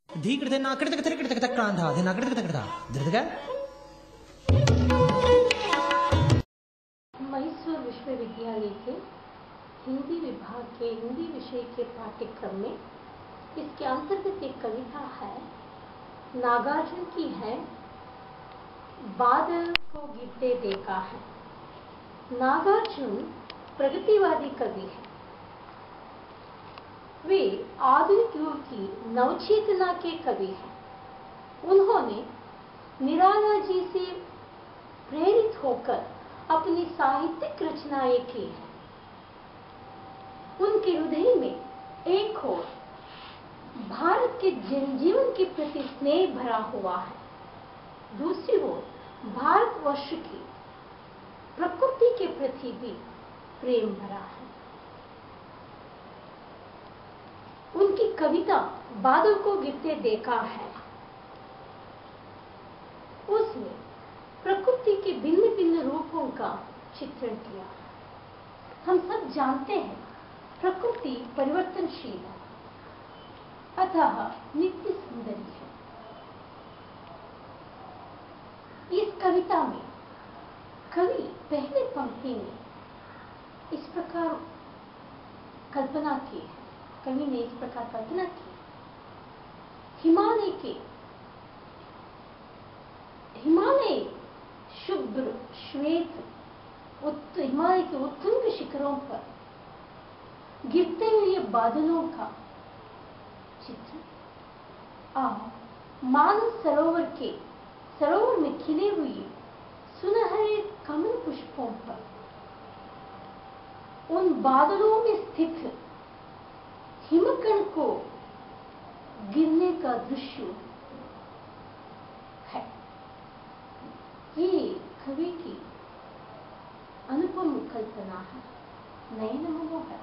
धीकृते नाकृतक तृकृतक क्रांधा थे नाकृतक तकृता धृतक। मैसूर विश्वविद्यालय के हिंदी विभाग के हिंदी विषय के पाठ्यक्रम में इसके अंतर्गत एक कविता है, नागार्जुन की है, बादल को गिरते देखा है। नागार्जुन प्रगतिवादी कवि है। वे आधुनिक युग की नवचेतना के कवि हैं। उन्होंने निराला जी से प्रेरित होकर अपनी साहित्यिक रचनाएं की हैं। उनके हृदय में एक ओर भारत के जनजीवन के प्रति स्नेह भरा हुआ है, दूसरी ओर भारतवर्ष की प्रकृति के प्रति भी प्रेम भरा है। उनकी कविता बादल को गिरते देखा है, उसने प्रकृति के भिन्न भिन्न रूपों का चित्रण किया। हम सब जानते हैं प्रकृति परिवर्तनशील है, अतः नित्य सुंदरी है। इस कविता में कवि पहले पंक्ति में इस प्रकार कल्पना की है, कवि ने इस प्रकार कल्पना की, हिमालय शुभ्र श्वेत हिमालय के उत्तुंग शिखरों पर गिरते हुए बादलों का चित्र और मानस सरोवर में खिले हुए सुनहरे कमल पुष्पों पर उन बादलों में स्थित हिमकण को गिरने का दृश्य है। ये कवि की अनुपम कल्पना है, नयन मनोहर।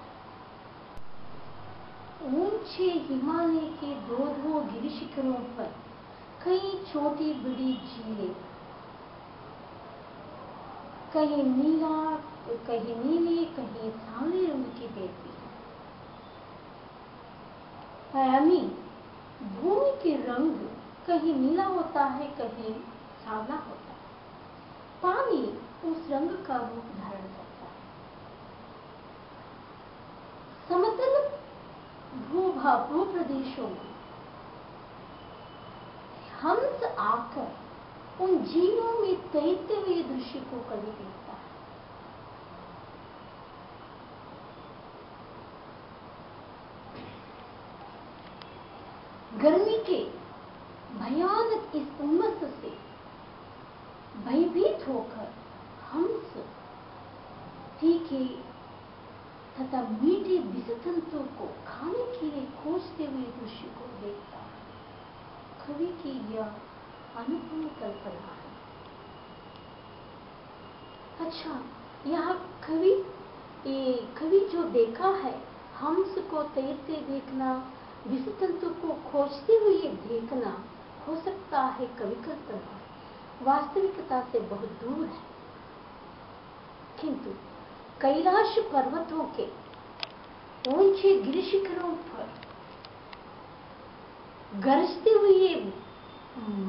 ऊंचे हिमालय के दो गिरि शिखरों पर कई छोटी बड़ी झीलें, कहीं नीली कहीं सांवले रंग की देती है। यानी भूमि के रंग कहीं नीला होता है, कहीं सांवला होता है। पानी उस रंग का रूप धारण करता है। समतल भूप्रदेशों में हंस आकर उन झीलों में तैरते हुए दृश्य को कवि देखता है। गर्मी के भयानक इस उमस से भयभीत होकर हंस तीखे तथा मीठे विषतंतुओं को खाने के लिए खोजते हुए दृश्य को देखता है। कवि की यह अनुपम कल्पना है। अच्छा, यह कवि जो देखा है, हंस को तैरते देखना, विषतंतु को खोजते हुए देखना, हो सकता है कवि कल्पना, वास्तविकता से बहुत दूर है। किंतु कैलाश पर्वतों के ऊंचे गिरि शिखरों पर गरजते हुए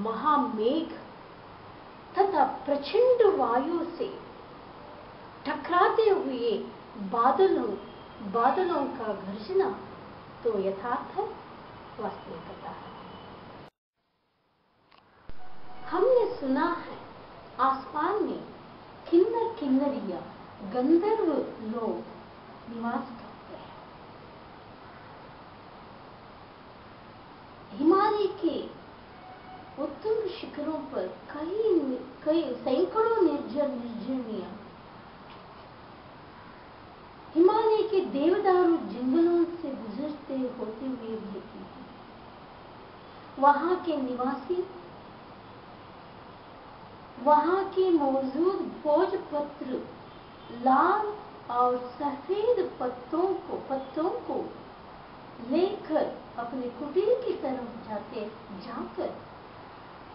महामेघ तथा प्रचंड वायु से टकराते हुए बादलों का गर्जना तो यथार्थ है, वास्तविकता है। हमने सुना है आसमान में किन्नर किन्नरिया गंधर्व लोग निवास करते हैं। हिमालय के उत्तुंग शिखरों पर कई सैकड़ों निर्जनियां हिमालय के देवदारू जंगलों से गुजरते होते हुए रहती हैं। वहां के निवासी वहां के मौजूद भोजपत्र लाल और सफेद पत्तों को लेकर अपने कुटीर की तरफ जाकर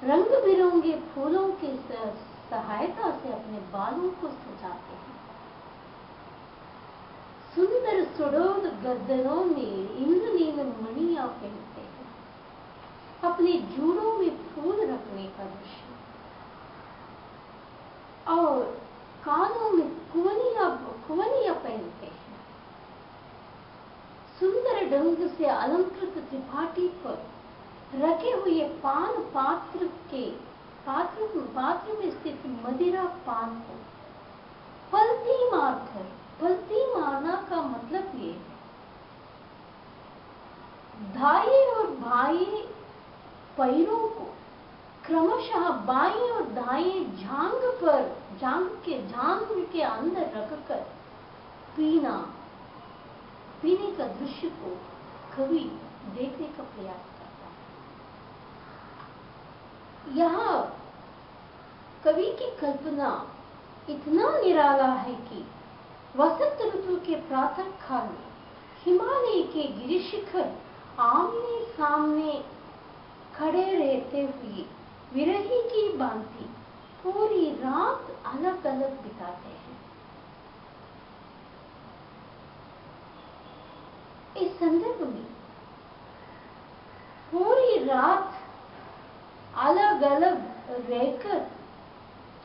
रंग बिरंगे फूलों की सहायता से अपने बालों को सजाते हैं। सुंदर सुडोल गर्दनों में इंद्रनील मणियां पहनते हैं। अपने जूड़ों में फूल रखने का दृश्य और कानों में कुवनिया पहनते हैं। सुंदर ढंग से अलंकृत त्रिपाठी पर रखे हुए पान पात्र में स्थित मदिरा पान को पलती मारना का मतलब ये है, दाएं और बाएं पैरों को क्रमशः बाएं और दाएं जांघ के अंदर रखकर पीने का दृश्य को कवि देखने का प्रयास करता है। यहाँ कवि की कल्पना इतना निराला है कि वसंत ऋतु के प्रातः काल में हिमालय के गिरिशिखर आमने सामने खड़े रहते हुए विरही की भांति पूरी रात अलग अलग बिताते हैं। इस संदर्भ में पूरी रात अलग अलग रहकर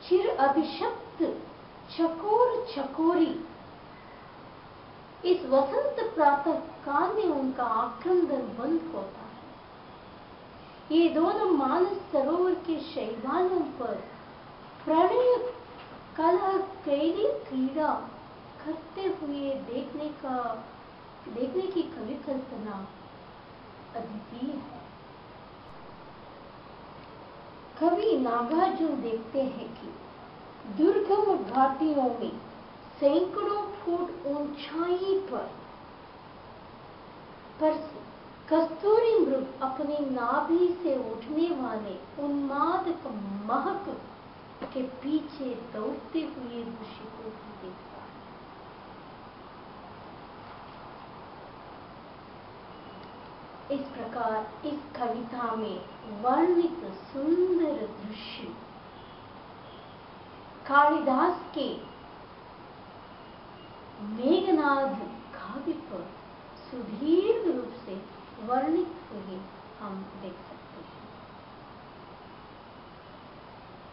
चिर अभिशप्त चकोर चकोरी इस वसंत प्रातः काल में उनका आक्रंदन बंद होता है। ये दोनों मानस सरोवर के शैवालों पर प्रणय कलह कैली क्रीड़ा करते हुए देखने की कवि कल्पना अद्वितीय है। कवि नागार्जुन देखते हैं कि दुर्गम घाटियों में सैकड़ों फुट ऊंचाई पर कस्तूरी मृग अपनी नाभि से उठने वाले उन्माद महक के पीछे दौड़ते हुए दृश्य को भी देखता है। इस प्रकार इस कविता में वर्णित सुंदर दृश्य कालिदास के मेघनाद काव्य पर सुदीर्घ रूप से वर्णित हुए हम देख सकते हैं।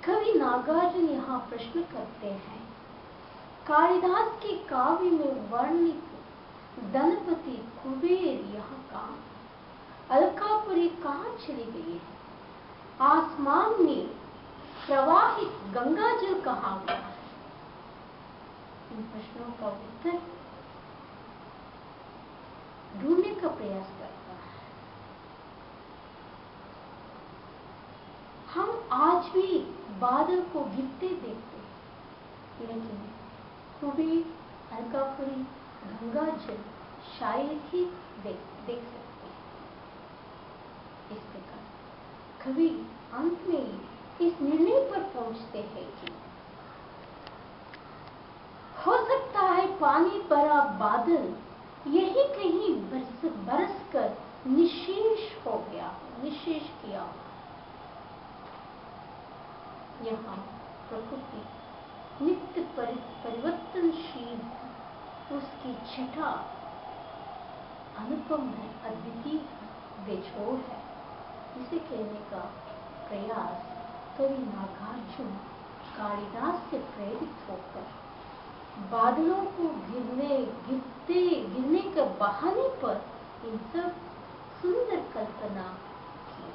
कवि नागार्जुन यहाँ प्रश्न करते हैं, कालिदास के काव्य में वर्णित धनपति कुबेर यहाँ कहाँ, अलकापुरी कहाँ चली गई है, आसमान में प्रवाहित गंगा जल कहाँ गया है? इन प्रश्नों का उत्तर ढूंढने का प्रयास करता है। हम आज भी बादल को गिरते देखते हैं, लेकिन कुबेर, अलकापुरी, गंगा जल शायद ही देख सकते हैं। इस प्रकार कवि अंत में इस निर्णय पर पहुंचते हैं कि हो सकता है पानी भरा बादल यही कहीं बरस कर निशेष किया। यहाँ प्रकृति नित्य परिवर्तनशील, उसकी छटा अनुपम है, अद्वितीय बेजोड़ है। इसे कहने का प्रयास कवि नागार्जुन कालिदास से प्रेरित होकर बादलों को गिरने के बहाने पर इन सब सुंदर कल्पना की।